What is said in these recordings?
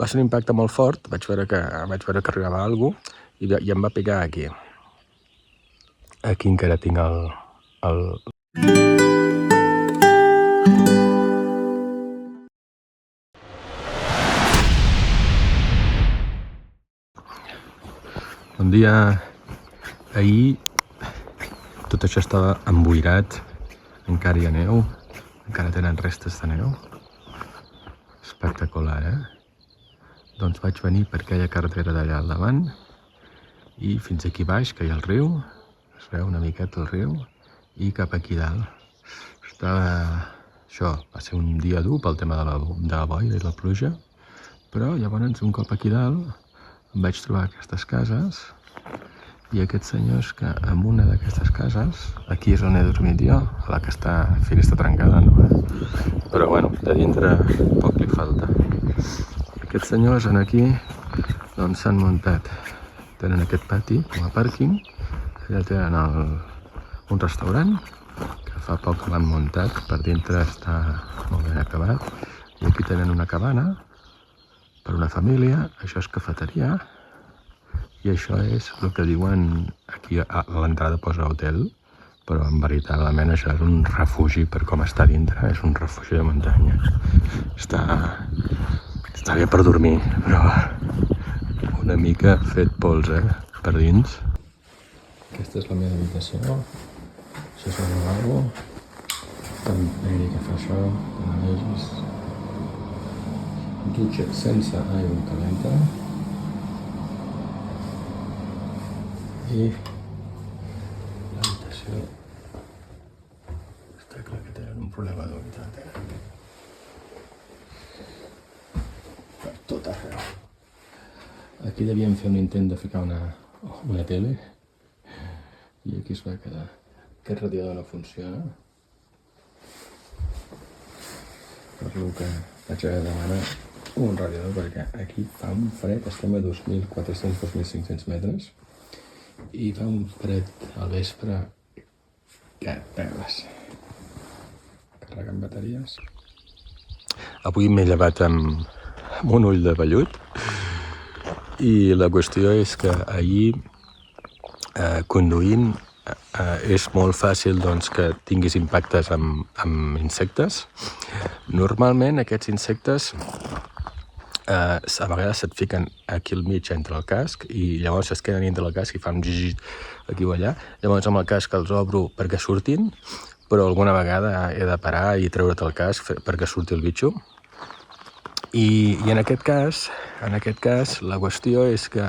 Va ser un impacte molt fort, vaig veure que arribava alguna cosa i em va picar aquí. Aquí encara tinc el... Un dia, ahir, tot això estava emboirat, encara hi ha neu, encara tenen restes de neu. Espectacular, Doncs vaig venir per aquella carretera d'allà al davant i fins aquí baix, que hi ha el riu, es veu una miqueta el riu, i cap aquí dalt. Això va ser un dia dur pel tema de la boira i la pluja, però llavors un cop aquí dalt em vaig trobar aquestes cases i aquests senyors que en una d'aquestes cases, aquí és on he dormit jo, la que està finestra trencada, no? Però bueno, de dintre poc li falta. Aquests senyors en aquí doncs s'han muntat, tenen aquest pati com a pàrquing, allà tenen un restaurant que fa poc que l'han muntat, per dintre està molt ben acabat, i aquí tenen una cabana per una família, això és cafeteria, i això és el que diuen aquí a l'entrada posa hotel, però en veritablement això és un refugi per com està dintre, és un refugi de muntanya. Està bé per dormir, però una mica fet pols, per dins. Aquesta és la meva habitació, això és el lavabo, el negre que fa això, que no vegis. Dutxa sense aigua calenta. I l'habitació està clar que tenen un problema d'humitat, per tot arreu. Aquí devien fer un intent de ficar una tele i aquí es va quedar. Aquest radiador no funciona, per lo que vaig haver de demanar un radiador perquè aquí fa un fred, estem a 2.400-2.500 metres i fa un fred al vespre que et peles. Carregant bateries. Avui m'he llevat amb un ull de vellut i la qüestió és que ahir conduint és molt fàcil doncs, que tinguis impactes amb insectes. Normalment aquests insectes a vegades se't fiquen aquí al mig entre el casc i llavors es queden dintre el casc i fan gigit aquí o allà. Llavors amb el casc els obro perquè surtin, però alguna vegada he de parar i treure't el casc perquè surti el bitxo. I en aquest cas la qüestió és que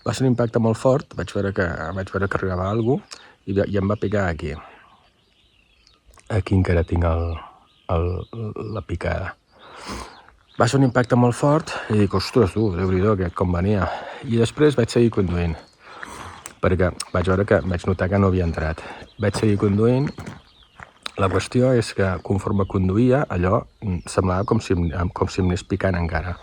va ser un impacte molt fort, vaig veure que arribava alguna cosa i em va picar aquí. Aquí encara tinc la picada. Va ser un impacte molt fort i dic, ostres, Déu-n'hi-do, com venia. I després vaig seguir conduint, perquè vaig notar que no havia entrat. Vaig seguir conduint. La qüestió és que conforme conduïa, allò semblava com si em anés picant encara.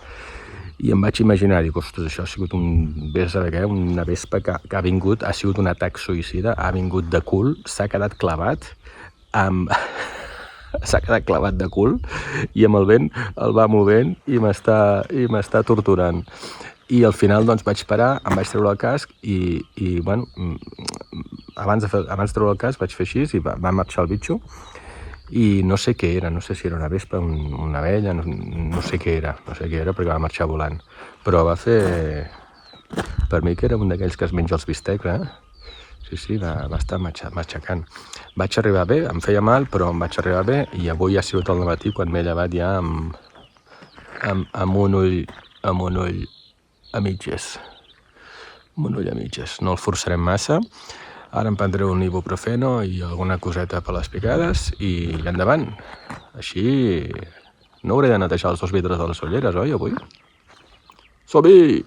I em vaig imaginar, dic, ostres, això ha sigut una vespa que ha vingut, ha sigut un atac suïcida, ha vingut de cul, s'ha quedat clavat de cul i amb el vent el va movent i m'està torturant. I al final doncs vaig parar, em vaig treure el casc i bueno, abans de treure el casc vaig fer així i va marxar el bitxo i no sé què era, no sé si era una vespa, una abella, no sé què era perquè va marxar volant. Però va fer... Per mi que era un d'aquells que es menja els bistecs, Sí, va estar matxacant. Vaig arribar bé, em feia mal, però em vaig arribar bé i avui ha sigut al matí quan m'he llevat ja amb un ull a mitges. Amb un ull a mitges. No el forçarem massa. Ara em prendré un ibuprofeno i alguna coseta per les picades i endavant. Així no hauré de netejar els 2 vidres de les ulleres, oi, avui? Som-hi!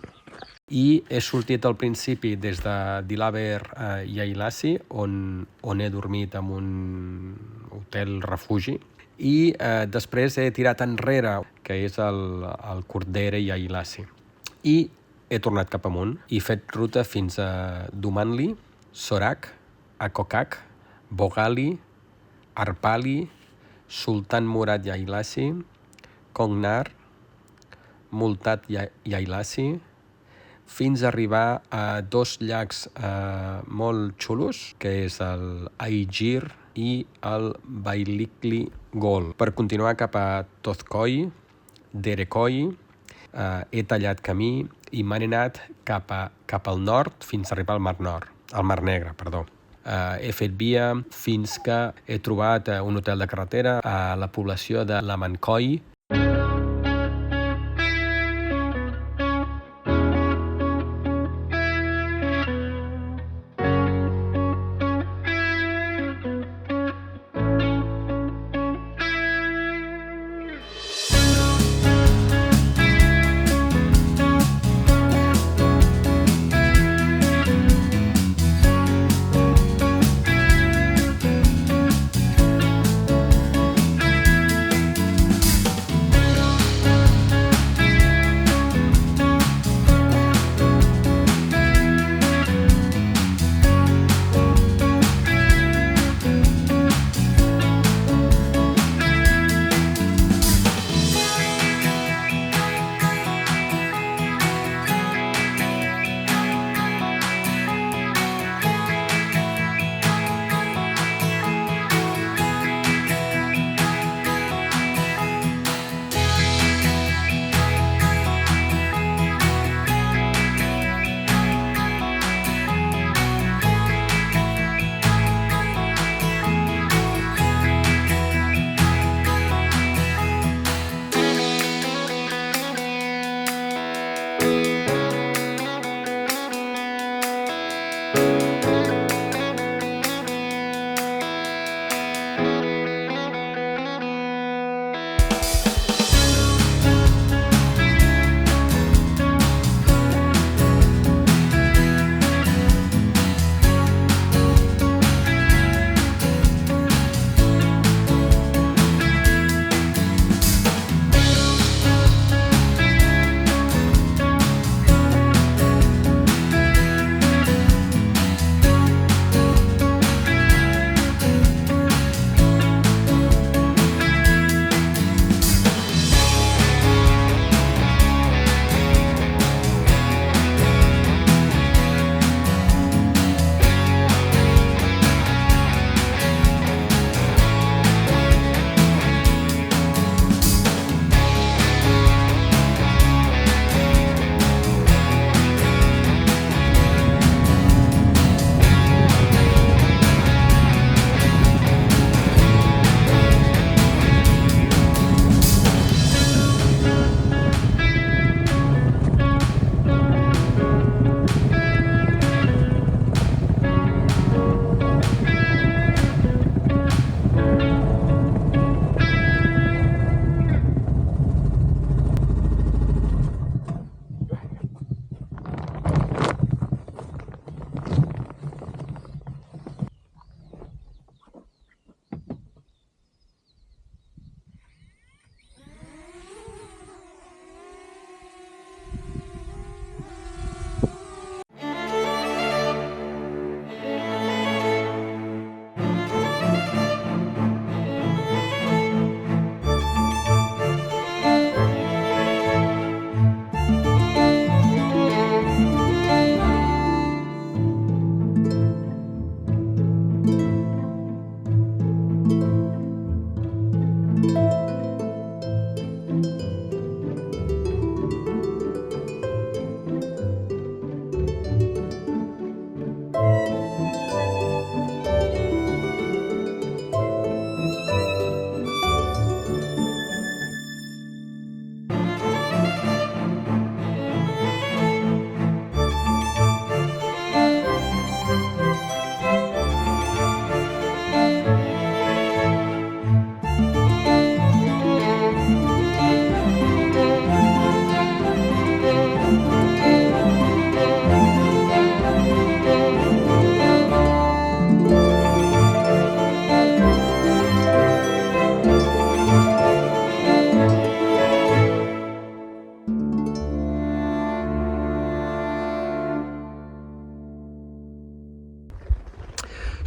I he sortit al principi des de Dilaver i Ailassi, on he dormit en un hotel refugi, i després he tirat enrere, que és el Cordere i Ailassi. I he tornat cap amunt i he fet ruta fins a Dumanli, Sorak, Akokak, Bogali, Arpali, Sultan Murad i Ailassi, Kongnar, Multat Yailasi, fins a arribar a dos llacs molt xulos, que és el Aigir i el Bailikli Gol. Per continuar cap a Tozkoi, Derekoi, he tallat camí i m'he anat cap al nord fins a arribar al Mar Negre. He fet via fins que he trobat un hotel de carretera a la població de Lamankoi.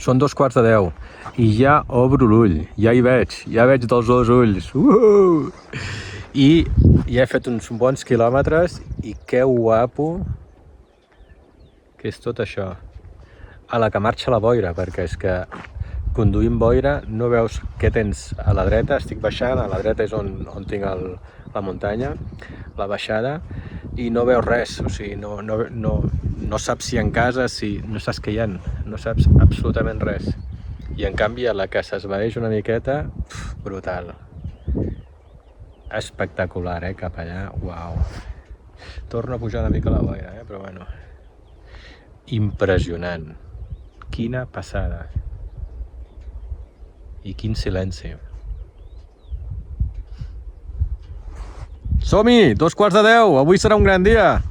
Són 2:15 i ja obro l'ull, ja hi veig dels dos ulls. I ja he fet uns bons quilòmetres i que guapo que és tot això. A la que marxa la boira, perquè és que conduint boira no veus què tens a la dreta. Estic baixant, a la dreta és on tinc la muntanya, la baixada, i no veus res, o sigui, no saps si en casa, si no saps què hi ha, no saps absolutament res. I en canvi a la que s'esvaeix una miqueta, brutal. Espectacular, cap allà, uau. Torno a pujar una mica la boira, però bueno. Impressionant. Quina passada. I quin silenci. Som-hi! 9:45! Avui serà un gran dia!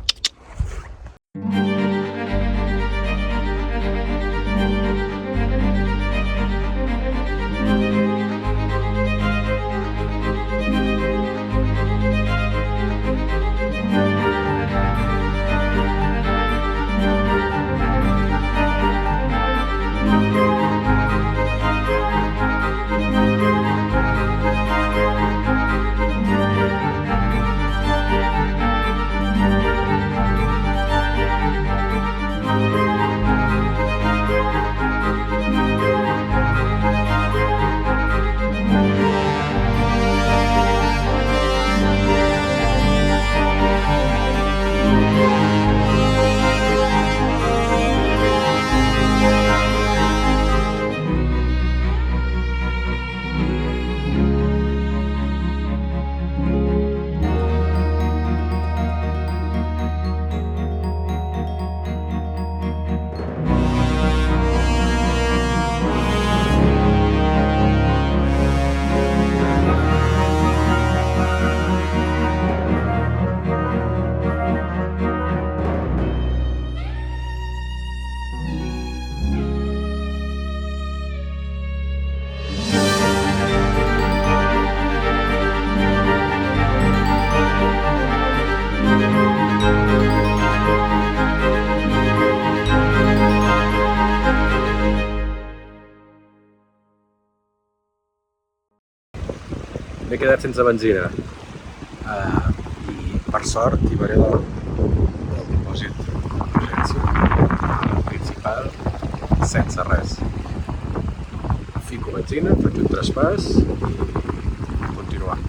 M'he quedat sense benzina i per sort hi hauré del dipòsit d'emergència principal sense res. Fico benzina, faig un traspàs i continuar.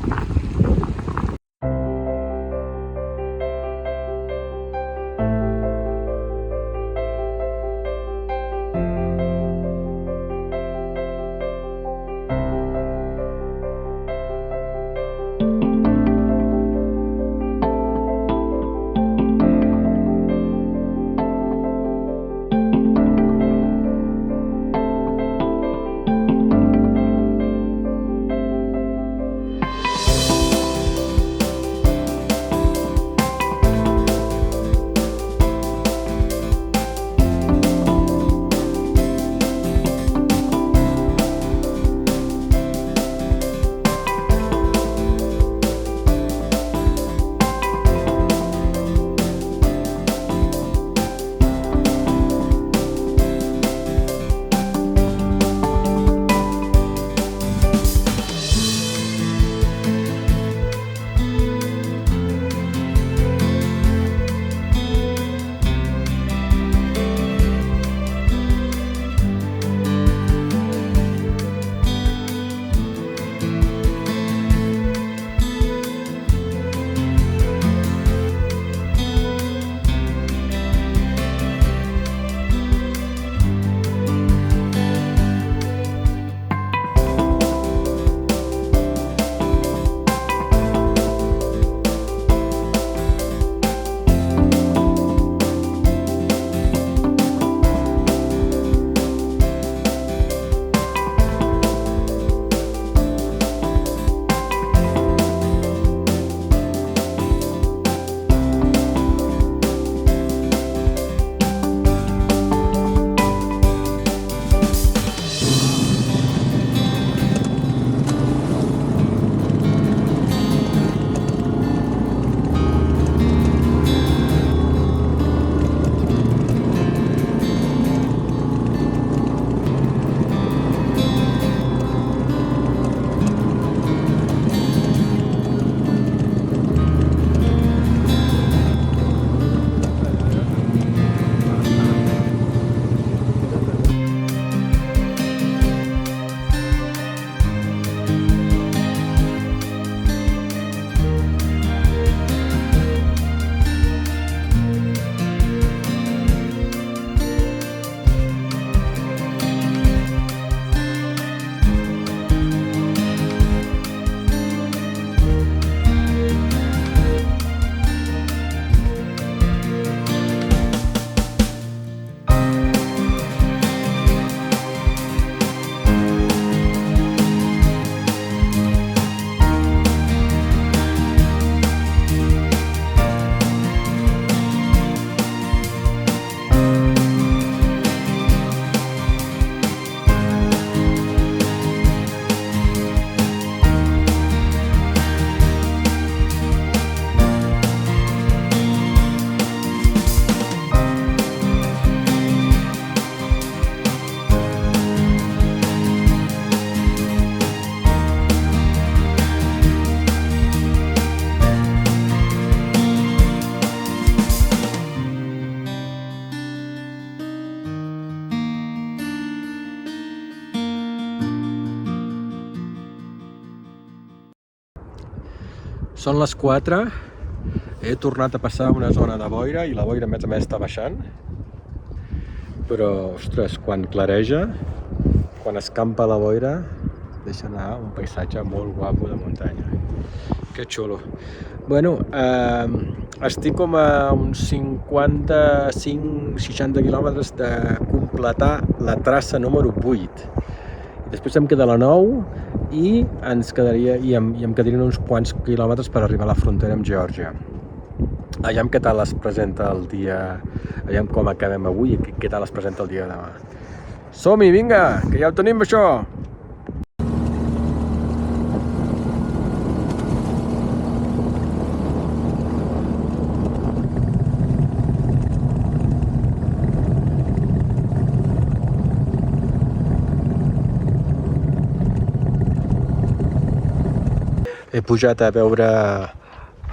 Són les 4, he tornat a passar una zona de boira i la boira a més està baixant, però, ostres, quan clareja, quan escampa la boira, deixa anar un paisatge molt guapo de muntanya. Que xulo. Bueno, estic com a uns 55-60 quilòmetres de completar la traça número 8. Després em queda la 9 i em quedarien uns quants quilòmetres per arribar a la frontera amb Geòrgia. Aviam què tal es presenta el dia, aviam com acabem avui i què tal es presenta el dia de demà. Som-hi, vinga, que ja ho tenim això! He pujat a veure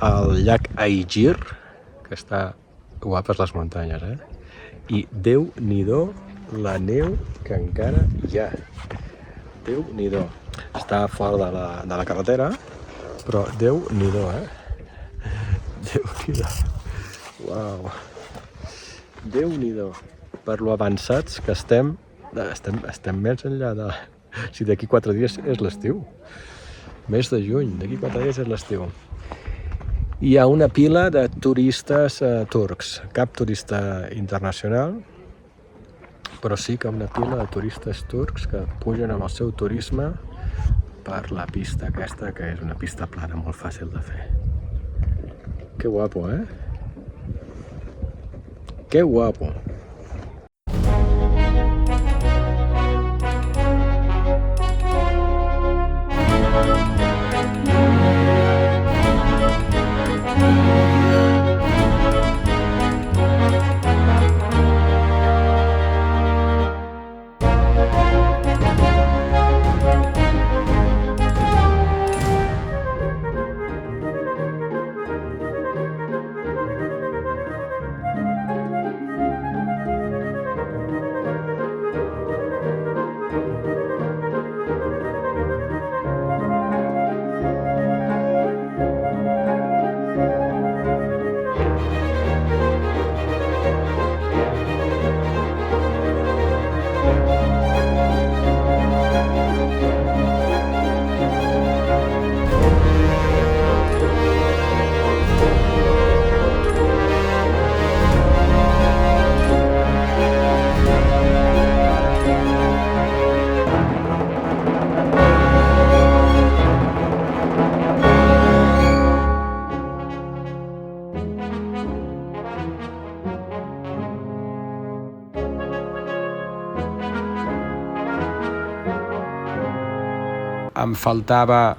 el llac Aigir, que està guapes les muntanyes, I Déu-n'hi-do la neu que encara hi ha. Déu-n'hi-do. Està fora de la carretera, però Déu-n'hi-do, Déu-n'hi-do. Uau. Déu-n'hi-do. Per lo avançats que estem més enllà de... Si d'aquí 4 dies és l'estiu. Mes de juny, d'aquí 4 dies és l'estiu. Hi ha una pila de turistes turcs, cap turista internacional, però sí que una pila de turistes turcs que pugen amb el seu turisme per la pista aquesta, que és una pista plana molt fàcil de fer. Que guapo, Que guapo. Em faltava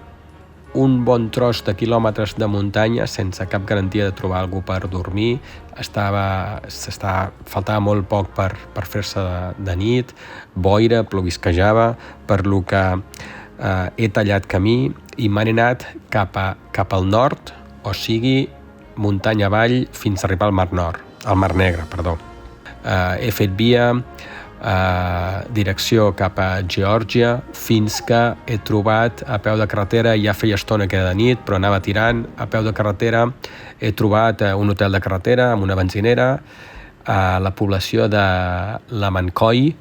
un bon tros de quilòmetres de muntanya sense cap garantia de trobar algú per dormir. Faltava molt poc per fer-se de nit, boira, plovisquejava, per lo que he tallat camí i m'he anat cap al nord, o sigui, muntanya avall fins a arribar al Mar Negre. He fet via direcció cap a Geòrgia fins que he trobat a peu de carretera, ja feia estona que era de nit, però anava tirant, a peu de carretera he trobat un hotel de carretera amb una benzinera a la població de Lamankoi,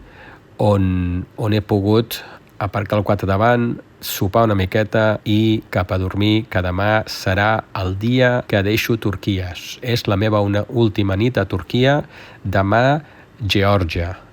on he pogut aparcar el quad davant, sopar una miqueta i cap a dormir, que demà serà el dia que deixo Turquia. És la meva última nit a Turquia, demà Geòrgia.